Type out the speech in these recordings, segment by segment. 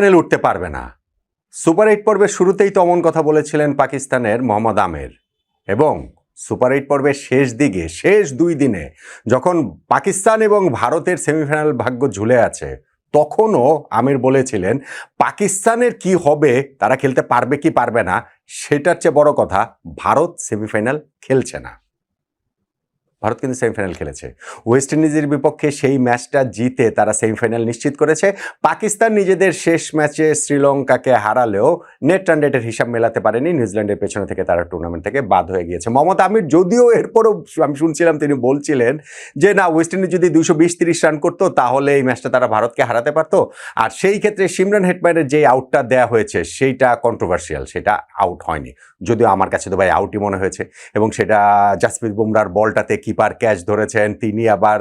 Panel উঠতে পারবে না। সুপার 8 পর্বের শুরুতেই তো অমন কথা বলেছিলেন পাকিস্তানের মোহাম্মদ আমির, এবং সুপার 8 পর্বের শেষ দিকে, শেষ 2 দিনে যখন পাকিস্তান এবং ভারতের সেমিফাইনাল ভাগ্য ঝুলে আছে, তখনও আমির বলেছিলেন পাকিস্তানের কি হবে, তারা খেলতে পারবে কি পারবে না সেটার চেয়ে বড় কথা ভারত সেমিফাইনাল খেলছে না। ভারত কিন্তু সেমিফাইনাল খেলেছে। ওয়েস্ট ইন্ডিজের বিপক্ষে সেই ম্যাচটা জিতে তারা সেমিফাইনাল নিশ্চিত করেছে। পাকিস্তান নিজেদের শেষ ম্যাচে শ্রীলঙ্কাকে হারালেও নেট রান রেটের হিসাব মেলাতে পারেনি, নিউজিল্যান্ডের পেছনে থেকে তারা টুর্নামেন্ট থেকে বাদ হয়ে গিয়েছে। মোহাম্মদ আমির যদিও এরপরও আমি শুনছিলাম তিনি বলছিলেন যে না, ওয়েস্ট ইন্ডিজ যদি 220-30 রান করতো তাহলে এই ম্যাচটা তারা ভারতকে হারাতে পারতো। আর সেই ক্ষেত্রে সিমরান হেটমায়ারের যে আউটটা দেওয়া হয়েছে সেইটা কন্ট্রোভার্সিয়াল, সেটা আউট হয়নি, যদিও আমার কাছে তো ভাই আউটই মনে হয়েছে। এবং সেটা জাসপ্রীত বুমরার বলটাতে কিপার ক্যাচ ধরেছেন, তিনি আবার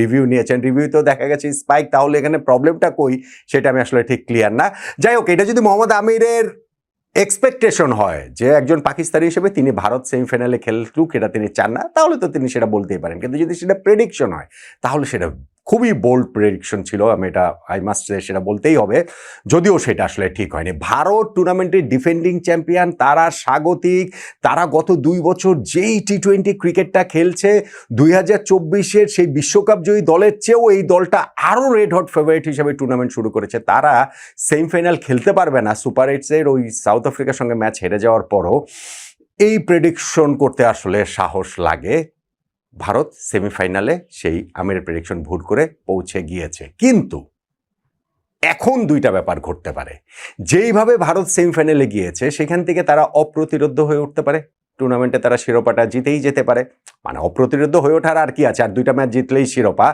রিভিউ নিয়েছেন, রিভিউতেও দেখা গেছে স্পাইক। তাহলে এখানে প্রবলেমটা কই সেটা আমি আসলে ঠিক ক্লিয়ার না। যাই হোক, এটা যদি মোহাম্মদ আমিরের এক্সপেকটেশন হয় যে একজন পাকিস্তানি হিসেবে তিনি ভারত সেমিফাইনালে খেলুক, এটা তিনি চান না, তাহলে তো তিনি সেটা বলতেই পারেন। কিন্তু যদি সেটা প্রেডিকশন হয় তাহলে সেটা খুবই বোল্ড প্রেডিকশন ছিল, আমি এটা আই মাস্ট সেটা বলতেই হবে, যদিও সেটা আসলে ঠিক হয়নি। ভারত টুর্নামেন্টের ডিফেন্ডিং চ্যাম্পিয়ন, তারা স্বাগতিক, তারা গত 2 বছর যেই টি-20 ক্রিকেটটা খেলছে, 2024-এর সেই বিশ্বকাপ জয়ী দলের চেয়েও এই দলটা আরও রেড হট ফেভারিট হিসেবে টুর্নামেন্ট শুরু করেছে। তারা সেমিফাইনাল খেলতে পারবে না, সুপার 8-এর ওই সাউথ আফ্রিকার সঙ্গে ম্যাচ হেরে যাওয়ার পরও এই প্রেডিকশন করতে আসলে সাহস লাগে। ভারত সেমিফাইনালে সেই আমিরের প্রেডিকশন ভুল করে পৌঁছে গিয়েছে। কিন্তু এখন 2টা ব্যাপার ঘটতে পারে। যেইভাবে ভারত সেমিফাইনালে গিয়েছে সেখান থেকে তারা অপ্রতিরোধ্য হয়ে উঠতে পারে, টুর্নামেন্টে তারা শিরোপাটা জিতেই যেতে পারে। মানে অপ্রতিরোধ্য হয়ে ওঠার আর কি আছে, আর 2টা ম্যাচ জিতলেই শিরোপা।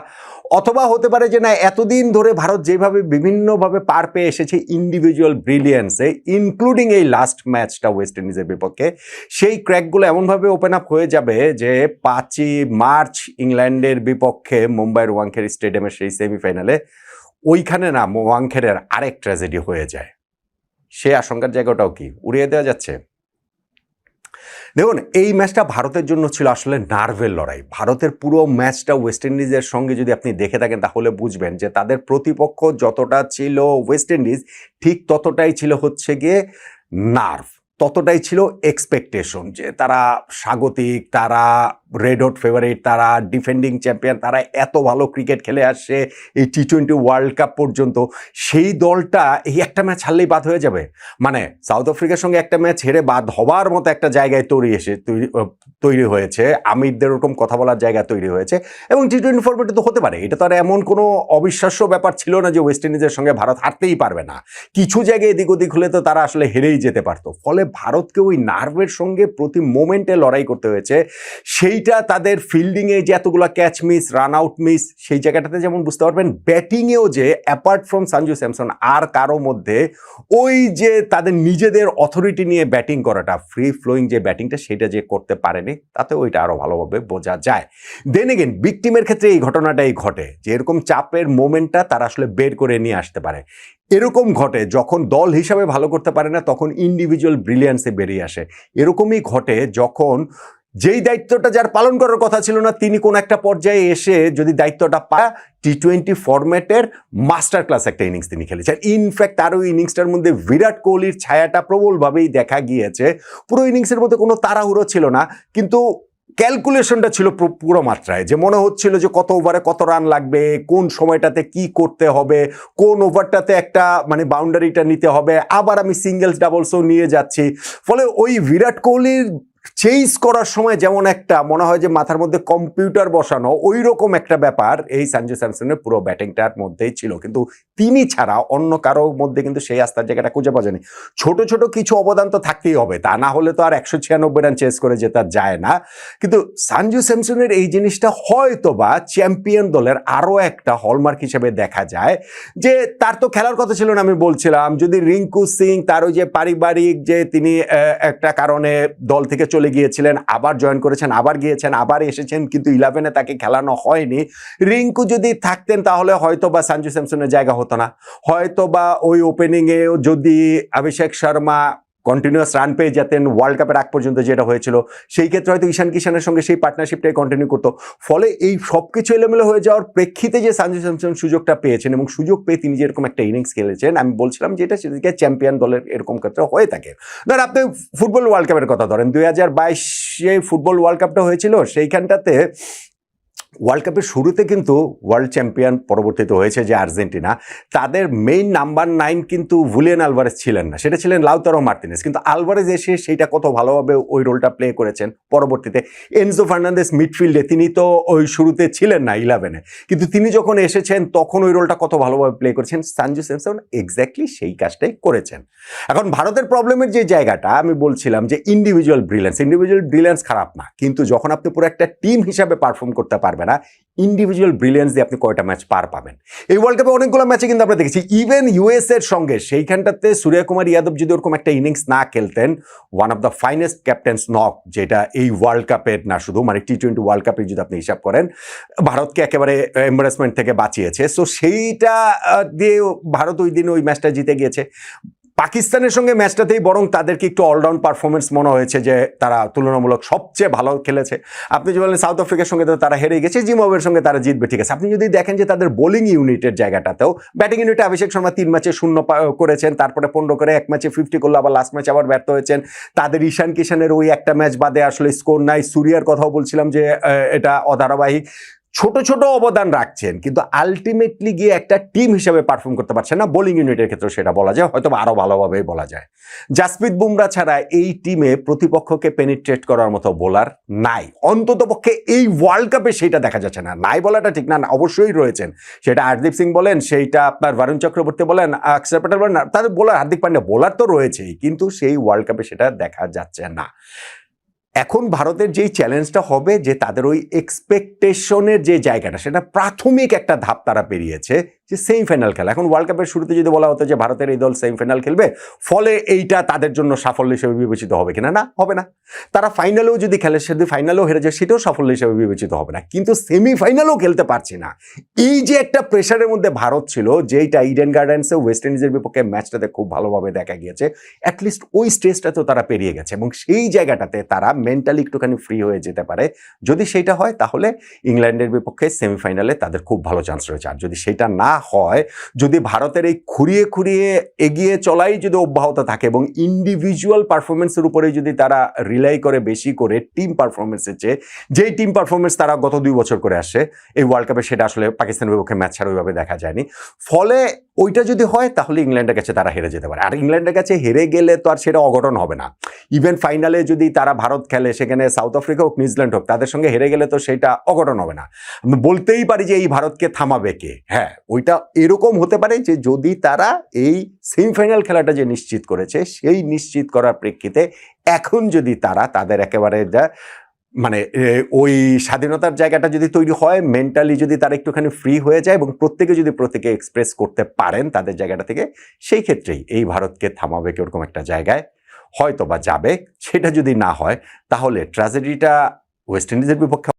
অথবা হতে পারে যে না, এতদিন ধরে ভারত যেভাবে বিভিন্নভাবে পার পেয়ে এসেছে ইন্ডিভিজুয়াল ব্রিলিয়েন্সে, ইনক্লুডিং এই লাস্ট ম্যাচটা ওয়েস্ট ইন্ডিজের বিপক্ষে, সেই ক্র্যাকগুলো এমনভাবে ওপেন আপ হয়ে যাবে যে 5ই মার্চ ইংল্যান্ডের বিপক্ষে মুম্বাইয়ের ওয়াংখেড়ে স্টেডিয়ামের সেই সেমিফাইনালে ওইখানে না ওয়াংখেড়ের আরেক ট্র্যাজেডি হয়ে যায়। সে আশঙ্কার জায়গাটাও কি উড়িয়ে দেওয়া যাচ্ছে? দেখুন, এই ম্যাচটা ভারতের জন্য ছিল আসলে নার্ভের লড়াই। ভারতের পুরো ম্যাচটা ওয়েস্ট ইন্ডিজের সঙ্গে যদি আপনি দেখে থাকেন তাহলে বুঝবেন যে তাদের প্রতিপক্ষ যতটা ছিল ওয়েস্ট ইন্ডিজ, ঠিক ততটাই ছিল হচ্ছে গিয়ে নার্ভ, ততটাই ছিল এক্সপেকটেশন যে তারা স্বাগতিক, তারা রেড হট ফেভারিট, তারা ডিফেন্ডিং চ্যাম্পিয়ন, তারা এত ভালো ক্রিকেট খেলে আসছে এই টি-20 ওয়ার্ল্ড কাপ পর্যন্ত। সেই দলটা এই একটা ম্যাচ হারলেই বাদ হয়ে যাবে। মানে সাউথ আফ্রিকার সঙ্গে একটা ম্যাচ হেরে বাদ হবার মতো একটা জায়গায় তৈরি হয়েছে, আমিরদের ওরকম কথা বলার জায়গা তৈরি হয়েছে। এবং টি-20 ফরম্যাটে তো হতে পারে, এটা তো আর এমন কোনো অবিশ্বাস্য ব্যাপার ছিল না যে ওয়েস্ট ইন্ডিজের সঙ্গে ভারত হারতেই পারবে না। কিছু জায়গায় এদিক ওদিক হলে তো তারা আসলে হেরেই যেতে পারতো। ফলে ভারতকে ওই নার্ভের সঙ্গে প্রতি মোমেন্টে লড়াই করতে হয়েছে। সেইটা তাদের ফিল্ডিংয়ে যে এতগুলো catch miss, run out miss, সেই জায়গাটাতে যেমন বুঝতে পারবেন, ব্যাটিংয়েও যে অ্যাপার্ট ফ্রম সঞ্জু স্যামসন আর কারো মধ্যে ওই যে তাদের নিজেদের অথরিটি নিয়ে ব্যাটিং করাটা, ফ্রি ফ্লোয়িং যে ব্যাটিংটা, সেটা যে করতে পারেনি, তাতে ওইটা আরও ভালোভাবে বোঝা যায়। দেন এগেন বিগ টিমের ক্ষেত্রে এই ঘটনাটাই ঘটে যে এরকম চাপের মোমেন্টটা তারা আসলে বের করে নিয়ে আসতে পারে। এরকম ঘটে যখন দল হিসাবে ভালো করতে পারে না, তখন ইন্ডিভিজুয়াল ব্রিলিয়ান্সে বেরিয়ে আসে। এরকমই ঘটে যখন যেই দায়িত্বটা যার পালন করার কথা ছিল না, তিনি কোন একটা পর্যায়ে এসে যদি দায়িত্বটা পায়, টি-20 ফরম্যাটের মাস্টার ক্লাস একটা ইনিংস তিনি খেলেছেন। ইনফ্যাক্ট তার ওই ইনিংসটার মধ্যে বিরাট কোহলির ছায়াটা প্রবলভাবেই দেখা গিয়েছে। পুরো ইনিংসের মধ্যে কোনো তাড়াহুড়ো ছিল না, কিন্তু ক্যালকুলেশনটা ছিল পুরো মাত্রায়, যে মনে হচ্ছিল যে কত ওভারে কত রান লাগবে, কোন সময়টাতে কি করতে হবে, কোন ওভারটাতে একটা মানে বাউন্ডারিটা নিতে হবে, আবার আমি সিঙ্গেলস ডাবলসও নিয়ে যাচ্ছি। ফলে ওই বিরাট কোহলির চেইজ করার সময় যেমন একটা মনে হয় যে মাথার মধ্যে কম্পিউটার বসানো, ওই রকম একটা ব্যাপার এই সঞ্জু স্যামসনের পুরো ব্যাটিংটার মধ্যেই ছিল। কিন্তু তিনি ছাড়া অন্য কারো মধ্যে কিন্তু সেই আস্থার জায়গাটা খুঁজে পাওয়া যায়নি। ছোট ছোট কিছু অবদান তো থাকতেই হবে, তা না হলে তো আর 196 রান চেস করে জেতা যায় না। কিন্তু সঞ্জু স্যামসনের এই জিনিসটা হয়তো বা চ্যাম্পিয়ন দলের আরও একটা হলমার্ক হিসেবে দেখা যায়, যে তার তো খেলার কথা ছিল না, আমি বলছিলাম যদি রিঙ্কু সিং, তার ওই যে পারিবারিক যে তিনি একটা কারণে দল থেকে চলে গিয়েছিলেন, আবার জয়েন করেছেন, আবার গিয়েছেন, আবার এসেছেন, কিন্তু 11-এ তাকে খেলানো হয়নি। রিঙ্কু যদি থাকতেন তাহলে হয়তো বা সঞ্জু স্যামসনের জায়গা হতো না, হয়তো বা ওই ওপেনিংয়ে যদি অভিষেক শর্মা কন্টিনিউয়াস রান পেয়ে যেতেন ওয়ার্ল্ড কাপের আগ পর্যন্ত যেটা হয়েছিল, সেই ক্ষেত্রে হয়তো ঈশান কিষানের সঙ্গে সেই পার্টনারশিপটাই কন্টিনিউ করতো। ফলে এই সব কিছু এলোমেলো হয়ে যাওয়ার প্রেক্ষিতে যে সঞ্জু স্যামসন সুযোগটা পেয়েছেন এবং সুযোগ পেয়ে তিনি যেরকম একটা ইনিংস খেলেছেন, আমি বলছিলাম যে এটা সেদিকে চ্যাম্পিয়ন দলের এরকম ক্ষেত্রে হয়ে থাকে। ধর আপনি ফুটবল ওয়ার্ল্ড কাপের কথা ধরেন, 2022 ফুটবল ওয়ার্ল্ড কাপটা হয়েছিল, সেইখানটাতে ওয়ার্ল্ড কাপের শুরুতে কিন্তু ওয়ার্ল্ড চ্যাম্পিয়ন পরবর্তীতে হয়েছে যে আর্জেন্টিনা, তাদের মেইন নাম্বার 9 কিন্তু হুলিয়ান আলভারেজ ছিলেন না, সেটা ছিলেন লাউতারো মার্টিনেজ। কিন্তু আলভারেজ এসে সেইটা কত ভালোভাবে ওই রোলটা প্লে করেছেন। পরবর্তীতে এনজো ফার্নান্দেস মিডফিল্ডে, তিনি তো ওই শুরুতে ছিলেন না 11-এ, কিন্তু তিনি যখন এসেছেন তখন ওই রোলটা কত ভালোভাবে প্লে করেছেন। সঞ্জু স্যামসন এক্স্যাক্টলি সেই কাজটাই করেছেন। এখন ভারতের প্রবলেমের যে জায়গাটা আমি বলছিলাম যে ইন্ডিভিজুয়াল ব্রিলিয়ান্স খারাপ না, কিন্তু যখন আপনি পুরো একটা টিম হিসাবে পারফর্ম করতে পারবেন না, ইন্ডিভিজুয়াল ব্রিলিয়ান্স দিয়ে আপনি কয়টা ম্যাচ পার পাবেন? এই ওয়ার্ল্ড কাপে অনেকগুলো ম্যাচে কিন্তু আমরা দেখেছি, ইভেন ইউএস এর সঙ্গে সেইখানটাতে সূর্যকুমার যাদব যদি ওরকম একটা ইনিংস না খেলতেন, one of the finest captain's knock যেটা এই ওয়ার্ল্ড কাপের না শুধু মানে টি-20 ওয়ার্ল্ড কাপে যদি আপনি হিসাব করেন, ভারতকে একেবারে এম্বারাসমেন্ট থেকে বাঁচিয়েছে। সো সেইটা দিয়ে ভারত ওই দিন ওই ম্যাচটা জিতে গিয়েছে। পাকিস্তানের সঙ্গে ম্যাচটাতেই বরং তাদেরকে একটু অলরাউন্ড পারফরমেন্স মনে হয়েছে যে তারা তুলনামূলক সবচেয়ে ভালো খেলেছে। আপনি যে বলেন সাউথ আফ্রিকার সঙ্গে তো তারা হেরে গেছে, জিম্বাবুয়ের সঙ্গে তারা জিতবে, ঠিক আছে। আপনি যদি দেখেন যে তাদের বোলিং ইউনিটের জায়গাটাতেও, ব্যাটিং ইউনিটে অভিষেক শর্মা 3 ম্যাচে 0 করেছেন, তারপরে 15 করে, 1 ম্যাচে 50 করলো, আবার লাস্ট ম্যাচে আবার ব্যর্থ হয়েছেন। তাদের ঈশান কিষানের ওই একটা ম্যাচ বাদে আসলে স্কোর নাই। সুরিয়ার কথাও বলছিলাম যে এটা অধারাবাহিক, ছোট ছোট অবদান রাখছেন, কিন্তু আলটিমেটলি গিয়ে একটা টিম হিসেবে পারফর্ম করতে পারছেন না। বোলিং ইউনিটের ক্ষেত্রে সেটা বলা যায়, হয়তো আরো ভালোভাবেই বলা যায়। জাসপ্রীত বুমরা ছাড়া এই টিমে প্রতিপক্ষকে পেনিট্রেট করার মতো বোলার নাই, অন্তত পক্ষে এই ওয়ার্ল্ড কাপে সেটা দেখা যাচ্ছে না। নাই বলাটা ঠিক না, অবশ্যই রয়েছেন, সেটা হরদীপ সিং বলেন, সেইটা আপনার বরুণ চক্রবর্তী বলেন, অক্ষর পটেল বলেন, তাদের বোলার হার্দিক পান্ডিয়া বোলার তো রয়েছেই, কিন্তু সেই ওয়ার্ল্ড কাপে সেটা দেখা যাচ্ছে না। এখন ভারতের যেই চ্যালেঞ্জটা হবে যে তাদের ওই এক্সপেকটেশনের যে জায়গাটা, সেটা প্রাথমিক একটা ধাপ তারা পেরিয়েছে, যে সেমিফাইনাল খেলা। এখন ওয়ার্ল্ড কাপের শুরুতে যদি বলা হতো যে ভারতের এই দল সেমিফাইনাল খেলবে, ফলে এইটা তাদের জন্য সাফল্য হিসেবে বিবেচিত হবে কিনা, না হবে না। তারা ফাইনালেও যদি খেলে, যদি ফাইনালেও হেরে যায়, সেটাও সাফল্য হিসেবে বিবেচিত হবে না। কিন্তু সেমিফাইনালেও খেলতে পারছি না, এই যে একটা প্রেশারের মধ্যে ভারত ছিল, যেইটা ইডেন গার্ডেন্সে ওয়েস্ট ইন্ডিজের বিপক্ষে ম্যাচটাতে খুব ভালোভাবে দেখা গিয়েছে, অ্যাটলিস্ট ওই স্টেজটাতেও তারা পেরিয়ে গেছে এবং সেই জায়গাটাতে তারা মেন্টালি একটুখানি ফ্রি হয়ে যেতে পারে। যদি সেইটা হয়, তাহলে ইংল্যান্ডের বিপক্ষে সেমিফাইনালে তাদের খুব ভালো চান্স রয়েছে। আর যদি সেটা না হয়, যদি ভারতের এই খুঁড়িয়ে খুঁড়িয়ে এগিয়ে চলাই যদি অব্যাহত থাকে এবং ইন্ডিভিজুয়াল পারফরমেন্সের উপরে যদি তারা রিলাই করে বেশি করে টিম পারফরমেন্সের চেয়ে, যেই টিম পারফরমেন্স তারা গত 2 বছর করে আসছে এই ওয়ার্ল্ড কাপে, সেটা আসলে পাকিস্তানের বিপক্ষে ম্যাচ ছাড়া ওইভাবে দেখা যায়নি। ফলে ওইটা যদি হয়, তাহলে ইংল্যান্ডের কাছে তারা হেরে যেতে পারে। আর ইংল্যান্ডের কাছে হেরে গেলে তো আর সেটা অঘটন হবে না। ইভেন ফাইনালে যদি তারা ভারত খেলে, সেখানে সাউথ আফ্রিকা হোক, নিউজিল্যান্ড হোক, তাদের সঙ্গে হেরে গেলে তো সেটা অঘটন হবে না। আমি বলতেই পারি যে এই ভারতকে থামাবে কে। হ্যাঁ, ওইটা এরকম হতে পারে যে যদি তারা এই সেমিফাইনাল খেলাটা যে নিশ্চিত করেছে, সেই নিশ্চিত করার প্রেক্ষিতে এখন যদি তারা তাদের একেবারে মানে ওই স্বাধীনতার জায়গাটা যদি তৈরি হয়, মেন্টালি যদি তারা একটুখানি ফ্রি হয়ে যায় এবং প্রত্যেকে যদি প্রত্যেকে এক্সপ্রেস করতে পারেন তাদের জায়গাটা থেকে, সেই ক্ষেত্রেই এই ভারতকে থামাবে ওরকম একটা জায়গায় হয়তো বা যাবে। সেটা যদি না হয়, তাহলে ট্র্যাজেডিটা ওয়েস্ট ইন্ডিজের বিপক্ষে